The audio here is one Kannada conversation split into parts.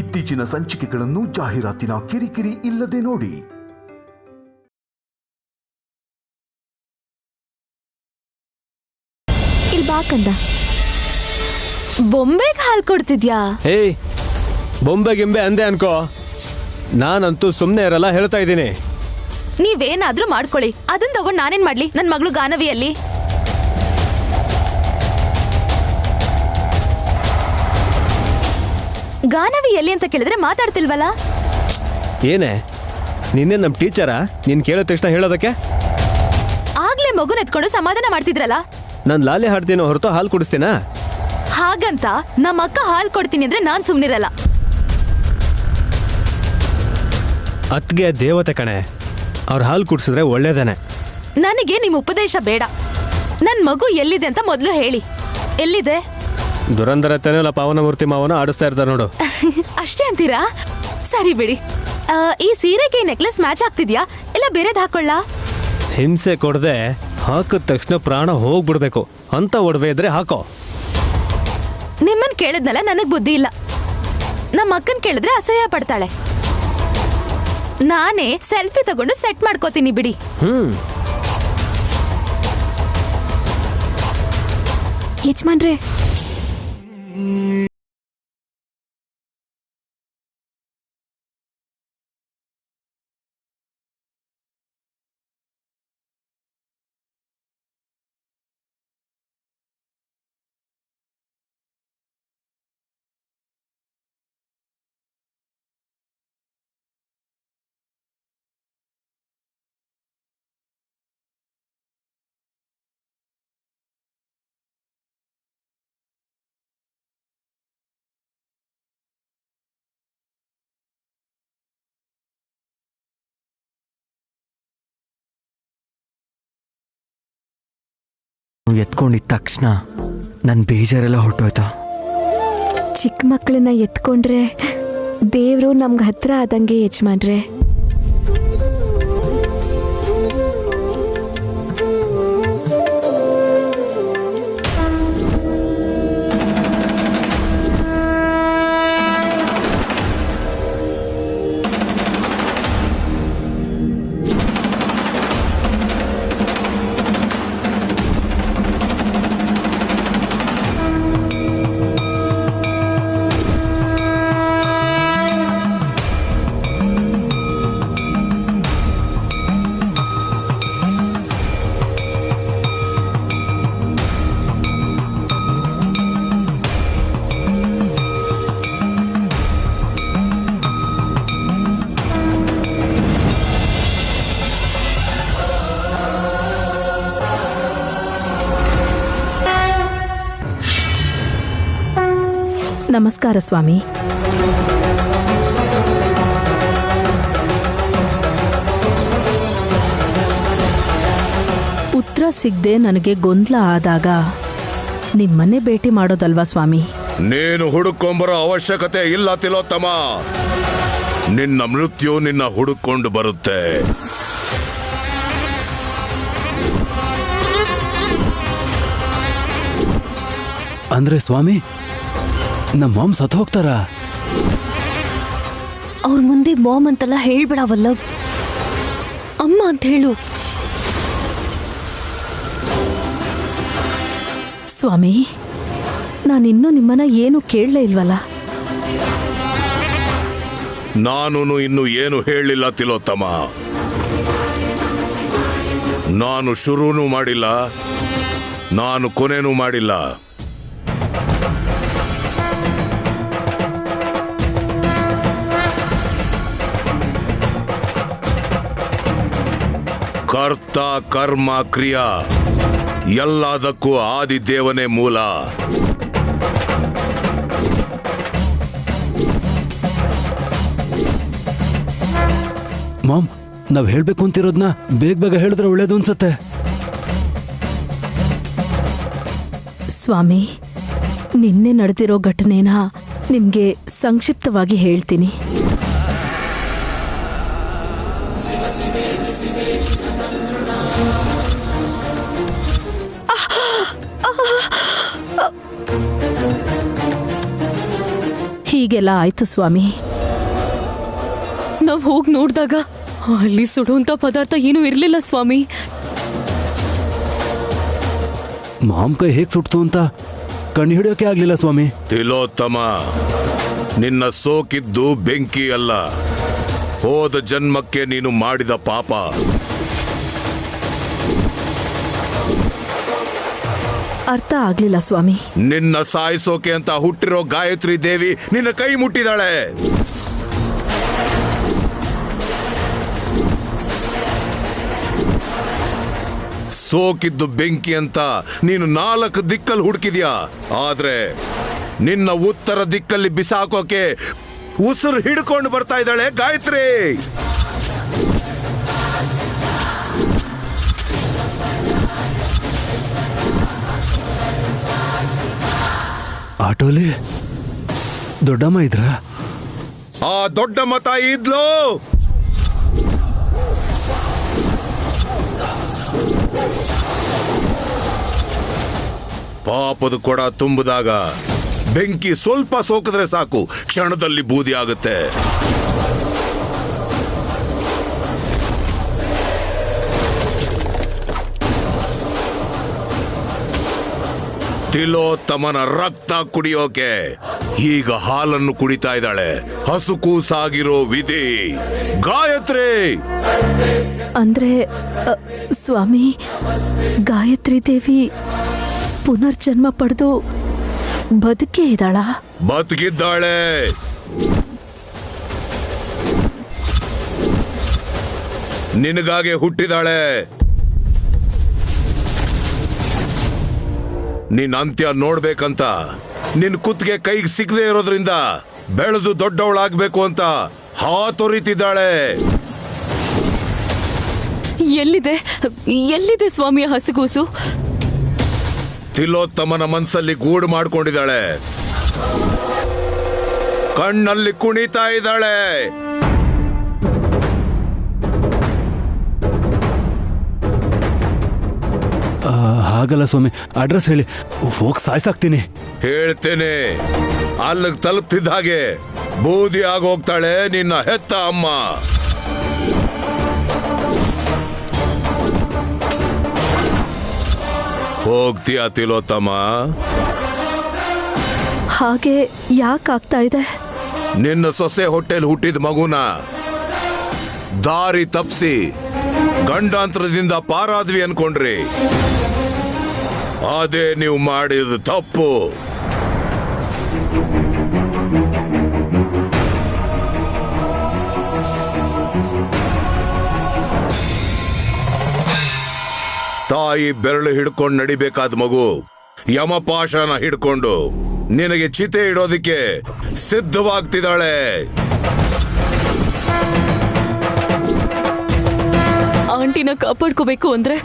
ಇತ್ತೀಚಿನ ಸಂಚಿಕೆಗಳನ್ನು ಜಾಹೀರಾತಿನ ಕಿರಿಕಿರಿ ಇಲ್ಲದೆ ನೋಡಿ. ಇಲ್ಬಾಕಂದ ಬೊಂಬೆಗೆ ಹಾಲು ಕೊಡ್ತಿದ್ಯಾ? ಏಯ್, ಬೊಂಬೆ ಗಿಂಬೆ ಅಂದೆ ಅನ್ಕೋ. ನಾನಂತೂ ಸುಮ್ಮನೆ ಇರಲ್ಲ, ಹೇಳ್ತಾ ಇದ್ದೀನಿ. ನೀವೇನಾದ್ರೂ ಮಾಡ್ಕೊಳ್ಳಿ, ಅದನ್ನ ತಗೊಂಡು ನಾನೇನ್ ಮಾಡ್ಲಿ? ನನ್ ಮಗಳು ಗಾನವಿಯಲ್ಲಿ ಗಾನವಿ ಎಲ್ಲಿ ಅಂತ ಕೇಳಿದ್ರೆ ಮಾತಾಡ್ತಿಲ್ವಲ್ಲ? ಏನೇ ನಿನ್ನೆ ನಮ್ಮ ಟೀಚರಾ? ನೀನ್ ಕೇಳಿದ ತಕ್ಷಣ ಹೇಳೋದಕ್ಕೆ? ಆಗ್ಲೇ ಮಗುನ ಎತ್ಕೊಂಡು ಸಮಾಧಾನ ಮಾಡ್ತಿದ್ರಲ್ಲ. ನಾನು ಲಾಲಿ ಹಾಡ್ತೀನೋ ಹೊರತು ಹಾಲು ಕುಡಿಸ್ತೀನಾ? ಹಾಗಂತ ನಮ್ಮ ಅಕ್ಕ ಹಾಲು ಕೊಡ್ತೀನಿ ಅಂದ್ರೆ ನಾನ್ ಸುಮ್ನಿರಲ್ಲ. ಅತ್ಗೆ ದೇವತೆ ಕಣೆ, ಅವ್ರ ಹಾಲು ಕುಡಿಸಿದ್ರೆ ಒಳ್ಳೇದೇನೆ. ನನಗೆ ನಿಮ್ ಉಪದೇಶ ಬೇಡ. ನನ್ ಮಗು ಎಲ್ಲಿದೆ ಅಂತ ಮೊದ್ಲು ಹೇಳಿ. ಎಲ್ಲಿದೆ? ದುರಂಧರತ್ತೇನೋ ಪಾವನಮೂರ್ತಿ ಮಾವನ ಆಡಿಸ್ತಾ ಇರ್ತಾರೆ ನೋಡು. ಅಷ್ಟೇ ಅಂತೀರಾ? ಸರಿ ಬಿಡಿ. ಈ ಸೀರೆಗೆ ನೆಕ್ಲೆಸ್ ಮ್ಯಾಚ್ ಆಗ್ತಿದ್ಯಾ ಇಲ್ಲ ಬೇರೆದ್ ಹಾಕೊಳ್ಳ? ಹಿಂಸೆ ಕೊಡದೆ ಹಾಕಿದ ತಕ್ಷಣ ಪ್ರಾಣ ಹೋಗ್ಬಿಡ್ಬೇಕು ಅಂತ ಒಡವೆ ಇದ್ರೆ ಹಾಕೋ. ನಿಮ್ಮನ್ ಕೇಳಿದ್ನಲ್ಲ, ನನಗ್ ಬುದ್ಧಿ ಇಲ್ಲ. ನಮ್ಮ ಅಕ್ಕನ್ ಕೇಳಿದ್ರೆ ಅಸಹ್ಯ ಪಡ್ತಾಳೆ. ನಾನೇ ಸೆಲ್ಫಿ ತಗೊಂಡು ಸೆಟ್ ಮಾಡ್ಕೋತೀನಿ ಬಿಡಿ. ಯಜಮಾನ್ರೆ, ಎತ್ಕೊಂಡಿದ್ದ ತಕ್ಷಣ ನನ್ನ ಬೇಜಾರೆಲ್ಲ ಹೊರಟೋಯ್ತಾ. ಚಿಕ್ಕ ಮಕ್ಕಳನ್ನ ಎತ್ಕೊಂಡ್ರೆ ದೇವರು ನಮ್ಗೆ ಹತ್ರ ಆದಂಗೆ ಯಜಮಾನ್ರೆ. ನಮಸ್ಕಾರ ಸ್ವಾಮಿ. ಉತ್ತರ ಸಿಗದೆ ನನಗೆ ಗೊಂದಲ ಆದಾಗ ನಿಮ್ಮನೆ ಭೇಟಿ ಮಾಡೋದಲ್ವಾ ಸ್ವಾಮಿ? ನೀನು ಹುಡುಕೊಂಬರೋ ಅವಶ್ಯಕತೆ ಇಲ್ಲ ತಿಲೋತ್ತಮ. ನಿನ್ನ ಮೃತ್ಯು ನಿನ್ನ ಹುಡುಕೊಂಡು ಬರುತ್ತೆ. ಅಂದ್ರೆ ಸ್ವಾಮಿ, ನಮ್ಮ ಮಾಮ್ ಸತ್ ಹೋಗ್ತಾರ? ಅವ್ರ ಮುಂದೆ ಮಾಮ್ ಅಂತೆಲ್ಲ ಹೇಳ್ಬಿಡವಲ್ಲ, ಅಮ್ಮ ಅಂತ ಹೇಳು. ಸ್ವಾಮಿ, ನಾನಿನ್ನೂ ನಿಮ್ಮನ್ನ ಏನು ಕೇಳಲೇ ಇಲ್ವಲ್ಲ? ನಾನು ಇನ್ನು ಏನು ಹೇಳಿಲ್ಲ ತಿಲೋತ್ತಮ. ನಾನು ಶುರುನೂ ಮಾಡಿಲ್ಲ, ನಾನು ಕೊನೆನೂ ಮಾಡಿಲ್ಲ. ಕರ್ತ ಕರ್ಮ ಕ್ರಿಯಾ ಎಲ್ಲದಕ್ಕೂ ಆದಿದೇವನೇ ಮೂಲ. ಮಾಮ್, ನಾವ್ ಹೇಳ್ಬೇಕು ಅಂತಿರೋದ್ನ ಬೇಗ ಹೇಳಿದ್ರೆ ಒಳ್ಳೇದು ಅನ್ಸತ್ತೆ. ಸ್ವಾಮಿ, ನಿನ್ನೆ ನಡೆದಿರೋ ಘಟನೆನ ನಿಮ್ಗೆ ಸಂಕ್ಷಿಪ್ತವಾಗಿ ಹೇಳ್ತೀನಿ. ಹೀಗೆಲ್ಲ ಆಯ್ತು ಸ್ವಾಮಿ. ನಾವ್ ಹೋಗಿ ನೋಡಿದಾಗ ಅಲ್ಲಿ ಸುಡುವಂತ ಪದಾರ್ಥ ಏನೂ ಇರ್ಲಿಲ್ಲ ಸ್ವಾಮಿ. ಮಾಮ್ ಕೈ ಹೇಗ್ ಸುಟ್ತು ಅಂತ ಕಣ್ಣು ಹಿಡಿಯೋಕೆ ಆಗ್ಲಿಲ್ಲ ಸ್ವಾಮಿ. ತಿಲೋತ್ತಮ, ನಿನ್ನ ಸೋಕಿದ್ದು ಬೆಂಕಿ ಅಲ್ಲ, ಹೋದ ಜನ್ಮಕ್ಕೆ ನೀನು ಮಾಡಿದ ಪಾಪ. ಅರ್ಥ ಆಗ್ಲಿಲ್ಲ ಸ್ವಾಮಿ. ನಿನ್ನ ಸಾಯಿಸೋಕೆ ಅಂತ ಹುಟ್ಟಿರೋ ಗಾಯತ್ರಿ ದೇವಿ ನಿನ್ನ ಕೈ ಮುಟ್ಟಿದಾಳೆ. ಸೋಕಿದ್ದು ಬೆಂಕಿ ಅಂತ ನೀನು 4 ದಿಕ್ಕಲ್ಲಿ ಹುಡುಕಿದ್ಯಾ, ಆದ್ರೆ ನಿನ್ನ ಉತ್ತರ ದಿಕ್ಕಲ್ಲಿ ಬಿಸಾಕೋಕೆ ಉಸಿರು ಹಿಡ್ಕೊಂಡು ಬರ್ತಾ ಇದ್ದಾಳೆ ಗಾಯತ್ರಿ. ಆಟೋಲಿ ದೊಡ್ಡಮ್ಮ ಇದ್ರ? ಆ ದೊಡ್ಡಮ್ಮ ತಾಯಿ ಇದ್ಲು. ಪಾಪದ ಕೊಡ ತುಂಬಿದಾಗ ಬೆಂಕಿ ಸ್ವಲ್ಪ ಸೋಕಿದ್ರೆ ಸಾಕು, ಕ್ಷಣದಲ್ಲಿ ಬೂದಿ ಆಗುತ್ತೆ. ತಿಲೋತ್ತಮನ ರಕ್ತ ಕುಡಿಯೋಕೆ ಈಗ ಹಾಲನ್ನು ಕುಡಿತಾ ಇದ್ದಾಳೆ. ಹಸುಕು ಸಾಗಿರೋ ವಿಧಿ ಗಾಯತ್ರಿ. ಅಂದ್ರೆ ಸ್ವಾಮಿ, ಗಾಯತ್ರಿ ದೇವಿ ಪುನರ್ಜನ್ಮ ಪಡೆದು ಬದುಕೇ ಇದ್ದಾಳ? ಬದುಕಿದ್ದಾಳೆ. ನಿನಗಾಗೆ ಹುಟ್ಟಿದಾಳೆ. ನಿನ್ ಅಂತ್ಯ ನೋಡ್ಬೇಕಂತ ನಿನ್ ಕುತ್ತಿಗೆ ಕೈಗೆ ಸಿಗದೆ ಇರೋದ್ರಿಂದ ಬೆಳೆದು ದೊಡ್ಡವಳಾಗ್ಬೇಕು ಅಂತ ಹಾತೊರಿತಿದ್ದಾಳೆ. ಎಲ್ಲಿದೆ ಸ್ವಾಮಿಯ ಹಸುಗೂಸು? ತಿಲೋತ್ತಮನ ಮನಸ್ಸಲ್ಲಿ ಗೂಡು ಮಾಡ್ಕೊಂಡಿದ್ದಾಳೆ, ಕಣ್ಣಲ್ಲಿ ಕುಣಿತಾ ಇದ್ದಾಳೆ. ಹಾಗಲ್ಲ ಸ್ವಾಮಿ, ಅಡ್ರೆಸ್ ಹೇಳಿ, ಹೋಗಿ ಸಾಯ್ಸಾಕ್ತೀನಿ. ಹೇಳ್ತೇನೆ. ಅಲ್ಲಿಗೆ ತಲುಪ್ತಿದ್ದ ಹಾಗೆ ಬೂದಿ ಆಗೋಗ್ತಾಳೆ ನಿನ್ನ ಹೆತ್ತ ಅಮ್ಮ. ಹೋಗ್ತೀಯ ತಿಲೋತ್ತಮ? ಹಾಗೆ ಯಾಕಾಗ್ತಾ ಇದೆ? ನಿನ್ನ ಸೊಸೆ ಹೊಟ್ಟೆಲ್ ಹುಟ್ಟಿದ ಮಗುನ ದಾರಿ ತಪ್ಸಿ ಗಂಡಾಂತರದಿಂದ ಪಾರಾದ್ವಿ ಅನ್ಕೊಂಡ್ರಿ. ಅದೇ ನೀವು ಮಾಡಿದ ತಪ್ಪು. ತಾಯಿ ಬೆರಳು ಹಿಡ್ಕೊಂಡು ನಡಿಬೇಕಾದ ಮಗು ಯಮಪಾಶನ ಹಿಡ್ಕೊಂಡು ನಿನಗೆ ಚಿತೆ ಇಡೋದಿಕ್ಕೆ ಸಿದ್ಧವಾಗ್ತಿದ್ದಾಳೆ. ಆಂಟಿನ ಕಾಪಾಡ್ಕೋಬೇಕು ಅಂದ್ರೆ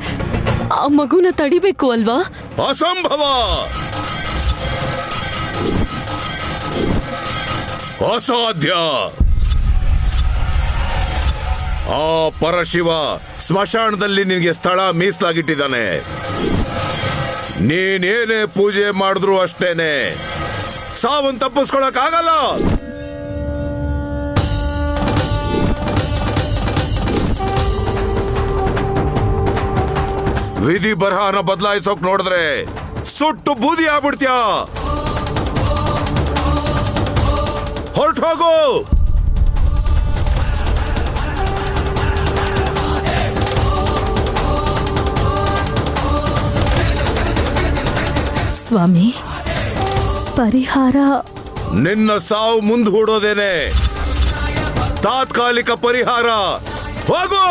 ಆ ಮಗುನ ತಡಿಬೇಕು ಅಲ್ವಾ? ಅಸಂಭವ, ಅಸಾಧ್ಯ. ಆ ಪರಶಿವ ಸ್ಮಶಾನದಲ್ಲಿ ನಿನಗೆ ಸ್ಥಳ ಮೀಸಲಾಗಿಟ್ಟಿದ್ದಾನೆ. ನೀನೇನೇ ಪೂಜೆ ಮಾಡಿದ್ರು ಅಷ್ಟೇನೆ, ಸಾವನ್ ತಪ್ಪಿಸ್ಕೊಳಕ್ ಆಗಲ್ಲ. ವಿಧಿ ಬರಹನ ಬದಲಾಯಿಸೋಕ್ ನೋಡಿದ್ರೆ ಸುಟ್ಟು ಬೂದಿ ಆಗ್ಬಿಡ್ತೀಯ. ಹೊರಟೋಗು. ಸ್ವಾಮಿ, ಪರಿಹಾರ? ನಿನ್ನ ಸಾವು ಮುಂದೂಡೋದೇನೆ ತಾತ್ಕಾಲಿಕ ಪರಿಹಾರ. ಹೋಗು.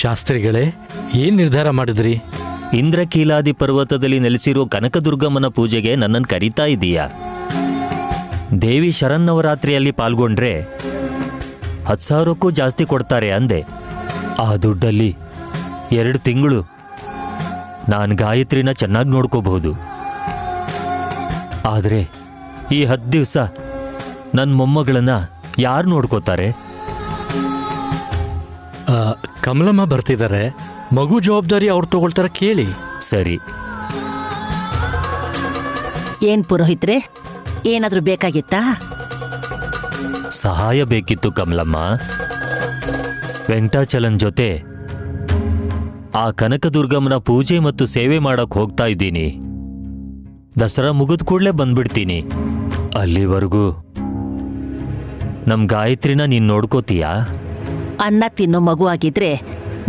ಶಾಸ್ತ್ರಿಗಳೇ, ಏನ್ ನಿರ್ಧಾರ ಮಾಡಿದ್ರಿ? ಇಂದ್ರಕೀಲಾದಿ ಪರ್ವತದಲ್ಲಿ ನೆಲೆಸಿರೋ ಕನಕದುರ್ಗಮ್ಮನ ಪೂಜೆಗೆ ನನ್ನನ್ನು ಕರೀತಾ ಇದೀಯಾ? ದೇವಿ ಶರನ್ನವರಾತ್ರಿಯಲ್ಲಿ ಪಾಲ್ಗೊಂಡ್ರೆ 10,000ಕ್ಕೂ ಜಾಸ್ತಿ ಕೊಡ್ತಾರೆ ಅಂದೆ. ಆ ದುಡ್ಡಲ್ಲಿ 2 ತಿಂಗಳು ನಾನು ಗಾಯತ್ರಿನ ಚೆನ್ನಾಗಿ ನೋಡ್ಕೋಬಹುದು. ಆದರೆ ಈ 10 ದಿವಸ ನನ್ನ ಮೊಮ್ಮಗಳನ್ನ ಯಾರು ನೋಡ್ಕೋತಾರೆ? ಕಮಲಮ್ಮ ಬರ್ತಿದ್ದಾರೆ, ಮಗು ಜವಾಬ್ದಾರಿ ಅವ್ರು ತಗೊಳ್ತಾರ, ಕೇಳಿ. ಸರಿ. ಏನ್ ಪುರೋಹಿತ್ರೆ, ಏನಾದ್ರೂ ಬೇಕಾಗಿತ್ತಾ? ಸಹಾಯ ಬೇಕಿತ್ತು ಕಮಲಮ್ಮ. ವೆಂಕಟಾಚಲನ್ ಜೊತೆ ಆ ಕನಕದುರ್ಗಮ್ಮನ ಪೂಜೆ ಮತ್ತು ಸೇವೆ ಮಾಡಕ್ ಹೋಗ್ತಾ ಇದ್ದೀನಿ. ದಸರಾ ಮುಗಿದ ಕೂಡಲೇ ಬಂದ್ಬಿಡ್ತೀನಿ. ಅಲ್ಲಿವರೆಗೂ ನಮ್ ಗಾಯತ್ರಿನ ನೀನ್ ನೋಡ್ಕೋತೀಯಾ? ಅನ್ನ ತಿನ್ನೋ ಮಗು ಆಗಿದ್ರೆ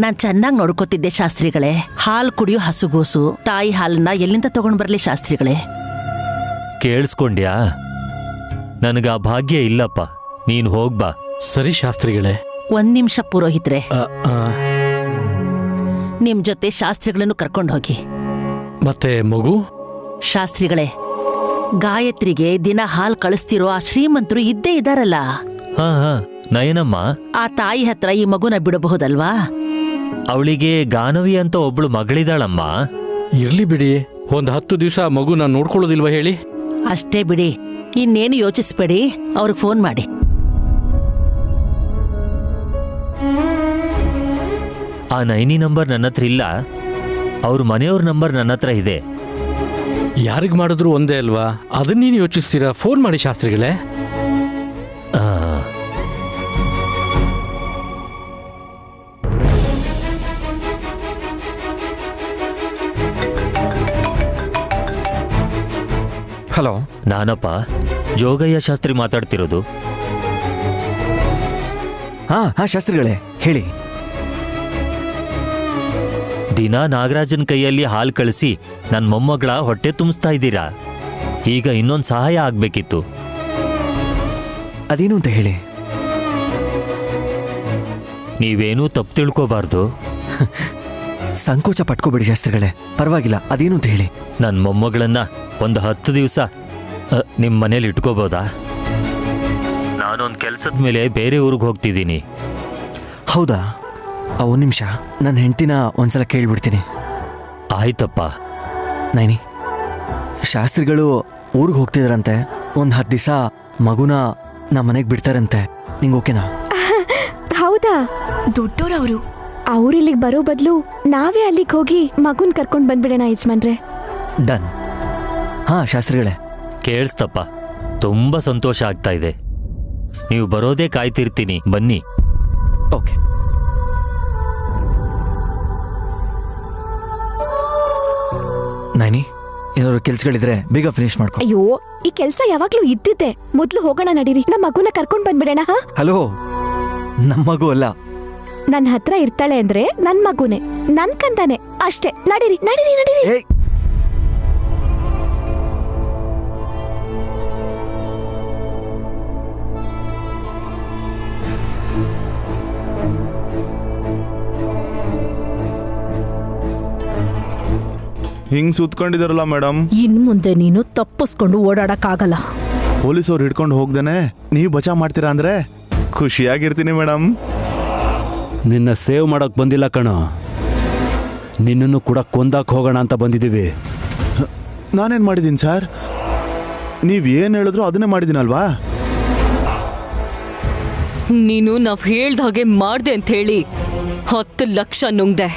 ನಾನ್ ಚೆನ್ನಾಗಿ ನೋಡ್ಕೋತಿದ್ದೆ ಶಾಸ್ತ್ರಿಗಳೇ. ಹಾಲು ಕುಡಿಯೋ ಹಸುಗೂಸು, ತಾಯಿ ಹಾಲನ್ನ ಎಲ್ಲಿಂದ ತಗೊಂಡ್ ಬರ್ಲಿ ಶಾಸ್ತ್ರಿಗಳೇ? ಕೇಳಿಸ್ಕೊಂಡ್ಯಾ? ನನಗ ಆ ಭಾಗ್ಯ ಇಲ್ಲಪ್ಪ. ನೀನ್ ಹೋಗ್ಬಾ. ಸರಿ ಶಾಸ್ತ್ರಿಗಳೇ. 1 ನಿಮಿಷ ಪುರೋಹಿತ್ರೆ, ನಿಮ್ ಜೊತೆ ಶಾಸ್ತ್ರಿಗಳನ್ನು ಕರ್ಕೊಂಡು ಹೋಗಿ. ಮತ್ತೆ ಮಗು? ಶಾಸ್ತ್ರಿಗಳೇ, ಗಾಯತ್ರಿಗೆ ದಿನ ಹಾಲು ಕಳಿಸ್ತಿರೋ ಆ ಶ್ರೀಮಂತರು ಇದ್ದೇ ಇದಾರಲ್ಲ, ಹಾ ನಯನಮ್ಮ. ಆ ತಾಯಿ ಹತ್ರ ಈ ಮಗುನ ಬಿಡಬಹುದಲ್ವಾ? ಅವಳಿಗೆ ಗಾನವಿ ಅಂತ ಒಬ್ಳು ಮಗಳಿದಾಳಮ್ಮ. ಇರ್ಲಿ ಬಿಡಿ, ಒಂದ್ 10 ದಿವಸ ಮಗುನ ನೋಡ್ಕೊಳ್ಳೋದಿಲ್ವಾ ಹೇಳಿ? ಅಷ್ಟೇ ಬಿಡಿ, ಇನ್ನೇನು ಯೋಚಿಸ್ಬೇಡಿ. ಅವ್ರಿಗೆ ಫೋನ್ ಮಾಡಿ. ಆ ನೈನಿ ನಂಬರ್ ನನ್ನ ಹತ್ರ ಇಲ್ಲ. ಅವ್ರ ಮನೆಯವ್ರ ನಂಬರ್ ನನ್ನ ಹತ್ರ ಇದೆ. ಯಾರಿಗ್ ಮಾಡಿದ್ರು ಒಂದೇ ಅಲ್ವಾ? ಅದನ್ನೇನು ಯೋಚಿಸ್ತೀರಾ? ಫೋನ್ ಮಾಡಿ ಶಾಸ್ತ್ರಿಗಳೇ. ಹಲೋ, ನಾನಪ್ಪ ಜೋಗಯ್ಯ ಶಾಸ್ತ್ರಿ ಮಾತಾಡ್ತಿರೋದು. ಹಾ ಶಾಸ್ತ್ರಿಗಳೇ, ಹೇಳಿ. ದಿನ ನಾಗರಾಜನ್ ಕೈಯಲ್ಲಿ ಹಾಲು ಕಳಿಸಿ ನನ್ನ ಮೊಮ್ಮಗಳ ಹೊಟ್ಟೆ ತುಂಬಿಸ್ತಾ ಇದ್ದೀರಾ. ಈಗ ಇನ್ನೊಂದು ಸಹಾಯ ಆಗ್ಬೇಕಿತ್ತು. ಅದೇನು ಅಂತ ಹೇಳಿ. ನೀವೇನೂ ತಪ್ಪು ತಿಳ್ಕೋಬಾರ್ದು. ಸಂಕೋಚ ಪಟ್ಕೋಬೇಡಿ ಶಾಸ್ತ್ರಿಗಳೇ, ಪರವಾಗಿಲ್ಲ. ಅದೇನು ಅಂತ ಹೇಳಿ. ನನ್ನ ಮೊಮ್ಮಗಳನ್ನ ಒಂದು 10 ದಿವಸ ನಿಮ್ಮ ಮನೇಲಿ ಇಟ್ಕೋಬೋದಾ? ನಾನೊಂದು ಕೆಲಸದ ಮೇಲೆ ಬೇರೆ ಊರಿಗೆ ಹೋಗ್ತಿದ್ದೀನಿ. ಹೌದಾ? 1 ನಿಮಿಷ, ನನ್ನ ಹೆಂಡತಿನ ಒಂದ್ಸಲ ಕೇಳಿಬಿಡ್ತೀನಿ. ಆಯ್ತಪ್ಪ. ನೈನಿ, ಶಾಸ್ತ್ರಿಗಳು ಊರಿಗೆ ಹೋಗ್ತಿದಾರಂತೆ. ಒಂದು 10 ದಿವಸ ಮಗುನ ನಮ್ಮ ಮನೆಗೆ ಬಿಡ್ತಾರಂತೆ. ನಿಂಗೆ ಓಕೆನಾ? ಹೌದಾ? ದೊಡ್ಡೋರವರು ಅವ್ರು ಇಲ್ಲಿಗೆ ಬರೋ ಬದಲು ನಾವೇ ಅಲ್ಲಿಗೆ ಹೋಗಿ ಮಗುನ್ ಕರ್ಕೊಂಡು ಬಂದ್ಬಿಡೋಣ ಯಜಮಾನ್ರೆ. ಡನ್. ಹಾ ಶಾಸ್ತ್ರಿಗಳೇ. ಕೇಳಿಸ್ತಪ್ಪ, ತುಂಬಾ ಸಂತೋಷ ಆಗ್ತಾ ಇದೆ. ನೀವು ಬರೋದೇ ಕಾಯ್ತಿರ್ತೀನಿ. ಬನ್ನಿ. ಓಕೆ. ನೈನಿ, ಏನಾದ್ರು ಕೆಲ್ಸಗಳಿದ್ರೆ ಬೇಗ ಫಿನಿಶ್ ಮಾಡ್ಕೊ. ಅಯ್ಯೋ, ಈ ಕೆಲ್ಸ ಯಾವಾಗ್ಲೂ ಇದ್ದಿದ್ದೆ. ಮೊದ್ಲು ಹೋಗೋಣ ನಡೀರಿ, ನಮ್ಮ ಮಗುನ ಕರ್ಕೊಂಡ್ ಬಂದ್ಬಿಡೋಣ. ಹಲೋ, ನಮ್ಮ ಮಗು ಅಲ್ಲ. ನನ್ನ ಹತ್ರ ಇರ್ತಾಳೆ ಅಂದ್ರೆ ನನ್ ಮಗುನೇ, ನನ್ ಕಂದಾನೆ ಅಷ್ಟೇ. ನಡೀರಿ ನಡೀರಿ ನಡೀರಿ. ಹಿಂಗ್ ಸುತ್ಕೊಂಡಿದಾರಲ್ಲ ಮೇಡಮ್. ಇನ್ ಮುಂದೆ ನೀನು ತಪ್ಪಿಸ್ಕೊಂಡು ಓಡಾಡಕ್ಕಾಗಲ್ಲ. ಪೊಲೀಸವ್ರು ಹಿಡ್ಕೊಂಡು ಹೋಗ್ದೇನೆ ನೀವು ಬಚಾವ್ ಮಾಡ್ತೀರಾ ಅಂದ್ರೆ ಖುಷಿಯಾಗಿರ್ತೀನಿ ಮೇಡಮ್. ನಿನ್ನ ಸೇವ್ ಮಾಡಕ್ ಬಂದಿಲ್ಲ ಕಣೋ, ನಿನ್ನನ್ನು ಕೂಡ ಕೊಂದಾಕ್ ಹೋಗೋಣ ಅಂತ ಬಂದಿದ್ದೀವಿ. ನಾನೇನ್ ಮಾಡಿದ್ದೀನಿ ಸರ್? ನೀವ್ ಏನ್ ಹೇಳಿದ್ರು ಅದನ್ನೇ ಮಾಡಿದ್ದೀನಲ್ವಾ? ನೀನು ನಾವ್ ಹೇಳ್ದ ಹಾಗೆ ಮಾಡ್ದೆ ಅಂತ ಹೇಳಿ 10 ಲಕ್ಷ ನುಂಗ್ದೆ.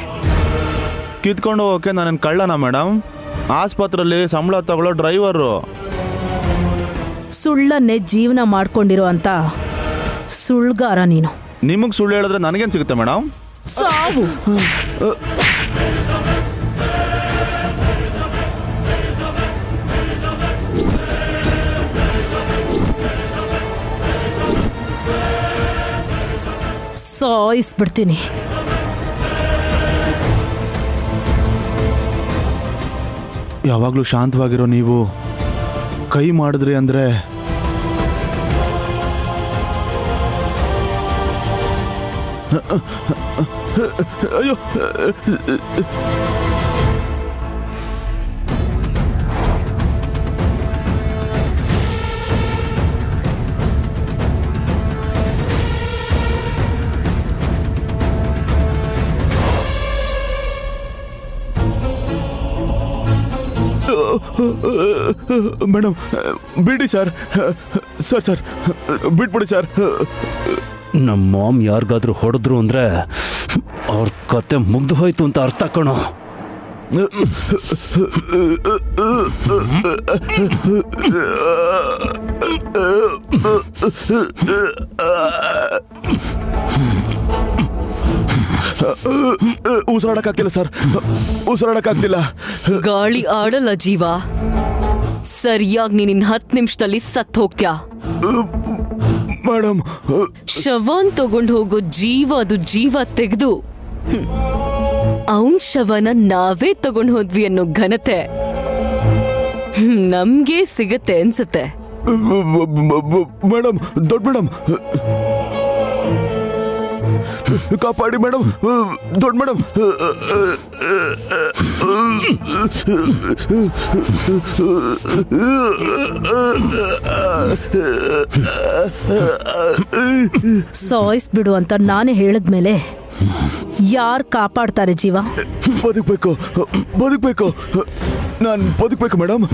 ಕಿತ್ಕೊಂಡು ಹೋಗೋಕೆ ನಾನೇನು ಕಳ್ಳನ ಮೇಡಮ್? ಆಸ್ಪತ್ರೆಯಲ್ಲಿ ಸಂಬಳ ತಗೊಳ್ಳೋ ಡ್ರೈವರು. ಸುಳ್ಳನ್ನೇ ಜೀವನ ಮಾಡ್ಕೊಂಡಿರೋ ಅಂತ ಸುಳ್ಗಾರ ನೀನು. ನಿಮಗ್ ಸುಳ್ಳು ಹೇಳಿದ್ರೆ ನನಗೇನ್ ಸಿಗುತ್ತೆ ಮೇಡಮ್? ಸಾವು. ಸಾಯಿಸ್ಬಿಡ್ತೀನಿ. ಯಾವಾಗ್ಲೂ ಶಾಂತವಾಗಿರೋ ನೀವು ಕೈ ಮಾಡಿದ್ರಿ ಅಂದ್ರೆ ಅಯ್ಯೋ ಮೇಡಮ್ ಬಿಡಿ ಸರ್ ಸರ್ ಸರ್ ಬಿಟ್ಬಿಡಿ ಸರ್. ನಮ್ಮ ಮಾಮ್ ಯಾರಿಗಾದ್ರೂ ಹೊಡೆದ್ರು ಅಂದ್ರೆ ಅವ್ರ ಕತೆ ಮುಗ್ದು ಹೋಯ್ತು ಅಂತ ಅರ್ಥ ಕಣೋ. ಉಸಿರಾಡಕ್ಕಾಗ್ತಿಲ್ಲ ಸರ್, ಉಸಿರಾಡಕ್ಕಾಗ್ತಿಲ್ಲ. ಗಾಳಿ ಆಡಲ್ಲ ಜೀವ. ಸರಿಯಾಗಿ ನೀನ್ 10 ನಿಮಿಷದಲ್ಲಿ ಸತ್ ಹೋಗ್ತ್ಯಾ. ಮೇಡಮ್ ಶವನ್ ತಗೊಂಡು ಹೋಗೋ ಜೀವ, ಅದು ಜೀವ ತೆಗೆದು ಅವನ್ ಶವನ ನಾವೇ ತಗೊಂಡು ಹೋದ್ವಿ ಅನ್ನೋ ಘನತೆ ನಮ್ಗೆ ಸಿಗತ್ತೆ ಅನ್ಸುತ್ತೆ. ಮೇಡಮ್, ದೊಡ್ಡ ಮೇಡಮ್ ಕಾಪಾಡಿ ಮೇಡಮ್, ದೊಡ್ಡ ಮೇಡಮ್. ಸಾಯಿಸ್ಬಿಡು ಅಂತ ನಾನೇ ಹೇಳಿದ್ಮೇಲೆ ಯಾರು ಕಾಪಾಡ್ತಾರೆ ಜೀವ? ಬದುಕಬೇಕು, ಬದುಕಬೇಕು, ನಾನು ಬದುಕಬೇಕು ಮೇಡಮ್.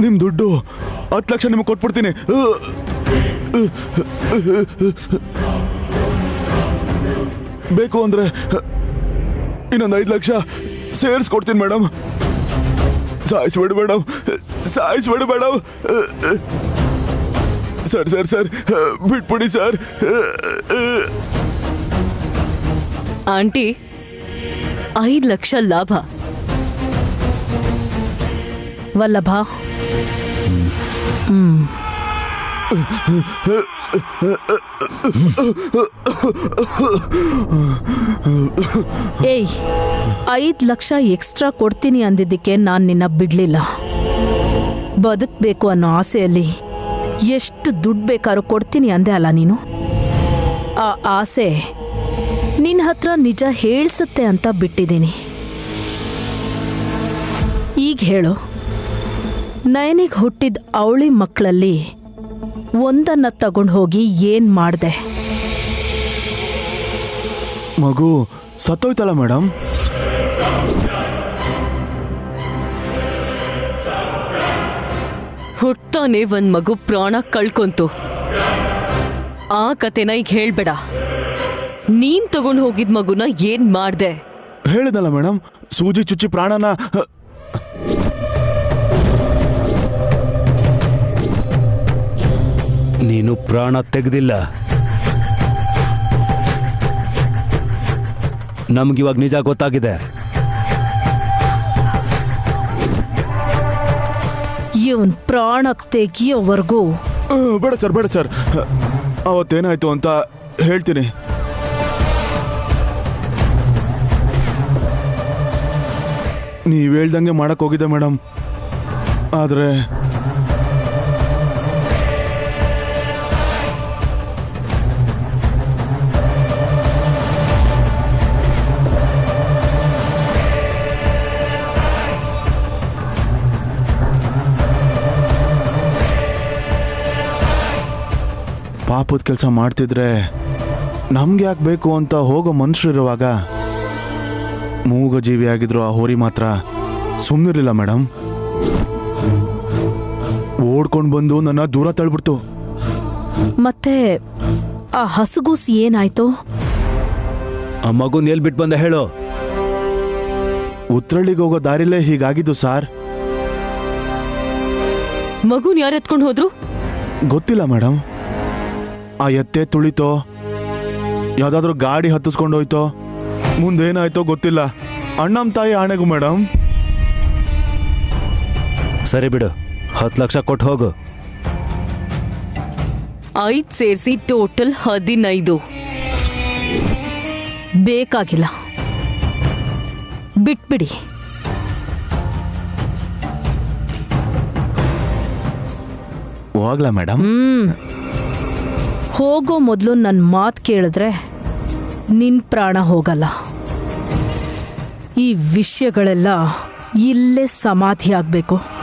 ನಿಮ್ ದುಡ್ಡು 10 ಲಕ್ಷ ನಿಮಗೆ ಕೊಟ್ಬಿಡ್ತೀನಿ. ಬೇಕು ಅಂದ್ರೆ ಇನ್ನೊಂದು 5 ಲಕ್ಷ ಸೇರಿಸ್ಕೊಡ್ತೀನಿ ಮೇಡಮ್. ಸಾಯಿಸ್ಬೇಡಿ ಮೇಡಮ್, ಸಾಯಿಸ್ಬೇಡಿ ಮೇಡಮ್. ಸರ್ ಸರ್ ಸರ್ ಬಿಟ್ಬಿಡಿ ಸರ್. ಆಂಟಿ, 5 ಲಕ್ಷ ಲಾಭ. ವಲ್ಲಭ, ಏಯ್, 5 ಲಕ್ಷ ಎಕ್ಸ್ಟ್ರಾ ಕೊಡ್ತೀನಿ ಅಂದಿದ್ದಕ್ಕೆ ನಾನು ನಿನ್ನ ಬಿಡ್ಲಿಲ್ಲ. ಬದುಕಬೇಕು ಅನ್ನೋ ಆಸೆಯಲ್ಲಿ ಎಷ್ಟು ದುಡ್ಡು ಬೇಕಾದ್ರೂ ಕೊಡ್ತೀನಿ ಅಂದೆ ಅಲ್ಲ ನೀನು. ಆ ಆಸೆ ನಿನ್ನ ಹತ್ರ ನಿಜ ಹೇಳ್ಸುತ್ತೆ ಅಂತ ಬಿಟ್ಟಿದ್ದೀನಿ. ಈಗ ಹೇಳು, ನಯನಿಗೆ ಹುಟ್ಟಿದ ಅವಳಿ ಮಕ್ಕಳಲ್ಲಿ ಒಂದನ್ನ ತಗೊಂಡು ಹೋಗಿ ಏನ್ ಮಾಡ್ದೆ? ಮಗು ಸತ್ತೋಯ್ತಲ್ಲ ಮೇಡಮ್. ಹುಟ್ಟಾನೆ ಒಂದ್ ಮಗು ಪ್ರಾಣ ಕಳ್ಕೊಂತು. ಆ ಕತೆನ ಈಗ ಹೇಳ್ಬೇಡ. ನೀನ್ ತಗೊಂಡು ಹೋಗಿದ್ ಮಗುನ ಏನ್ ಮಾಡ್ದೆ? ಹೇಳಿದಲ್ಲ ಮೇಡಮ್, ಸೂಜಿ ಚುಚ್ಚಿ ಪ್ರಾಣನ. ನೀನು ಪ್ರಾಣ ತೆಗೆದಿಲ್ಲ. ನಮ್ಗಿವಾಗ ನಿಜ ಗೊತ್ತಾಗಿದೆ. ಇವನ್ ಪ್ರಾಣ ತೆಗಿಯೋವರೆಗೂ ಬೇಡ ಸರ್, ಬೇಡ ಸರ್. ಅವತ್ತೇನಾಯ್ತು ಅಂತ ಹೇಳ್ತೀನಿ. ನೀವು ಹೇಳ್ದಂಗೆ ಮಾಡಕ್ ಹೋಗಿದ್ದೆ ಮೇಡಮ್. ಆದ್ರೆ ಪಾಪದ ಕೆಲಸ ಮಾಡ್ತಿದ್ರೆ ನಮ್ಗೆ ಯಾಕೆ ಬೇಕು ಅಂತ ಹೋಗೋ ಮನುಷ್ಯರಿರುವಾಗ ಮೂಗ ಜೀವಿ ಆಗಿದ್ರು ಆ ಹೋರಿ ಮಾತ್ರ ಸುಮ್ಮನಿರಲಿಲ್ಲ ಮೇಡಮ್. ಓಡ್ಕೊಂಡು ಬಂದು ನನ್ನ ದೂರ ತಳ್ಬಿಡ್ತು. ಮತ್ತೆ ಆ ಹಸುಗೂಸಿ ಏನಾಯ್ತು? ಆ ಮಗುನ್ ಎಲ್ಲಿ ಬಿಟ್ಟು ಬಂದ ಹೇಳು. ಉತ್ರಳ್ಳಿಗೆ ಹೋಗೋ ದಾರಿಲೇ ಹೀಗಾಗಿದ್ದು ಸಾರ್. ಮಗುನ್ ಯಾರು ಎತ್ಕೊಂಡು ಹೋದ್ರು? ಗೊತ್ತಿಲ್ಲ ಮೇಡಮ್. ಆ ಎತ್ತೆ ತುಳಿತೋ, ಯಾವ್ದಾದ್ರು ಗಾಡಿ ಹತ್ತಿಸ್ಕೊಂಡೋಯ್ತೋ, ಮುಂದೇನಾಯ್ತೋ ಗೊತ್ತಿಲ್ಲ. ಅಣ್ಣಮ್ಮ ತಾಯಿ ಆಣೆಗೂ ಮೇಡಮ್. ಸರಿ ಬಿಡು, 10 ಲಕ್ಷ ಕೊಟ್ಟು ಹೋಗು. 5 ಸೇರಿಸಿ ಟೋಟಲ್ 15. ಬೇಕಾಗಿಲ್ಲ, ಬಿಟ್ಬಿಡಿ. ಹೋಗ್ಲಾ ಮೇಡಮ್? ಹೋಗೋ ಮೊದಲು ನನ್ನ ಮಾತು ಕೇಳಿದ್ರೆ ನಿನ್ನ ಪ್ರಾಣ ಹೋಗಲ್ಲ. ಈ ವಿಷಯಗಳೆಲ್ಲ ಇಲ್ಲೇ ಸಮಾಧಿ ಆಗಬೇಕು.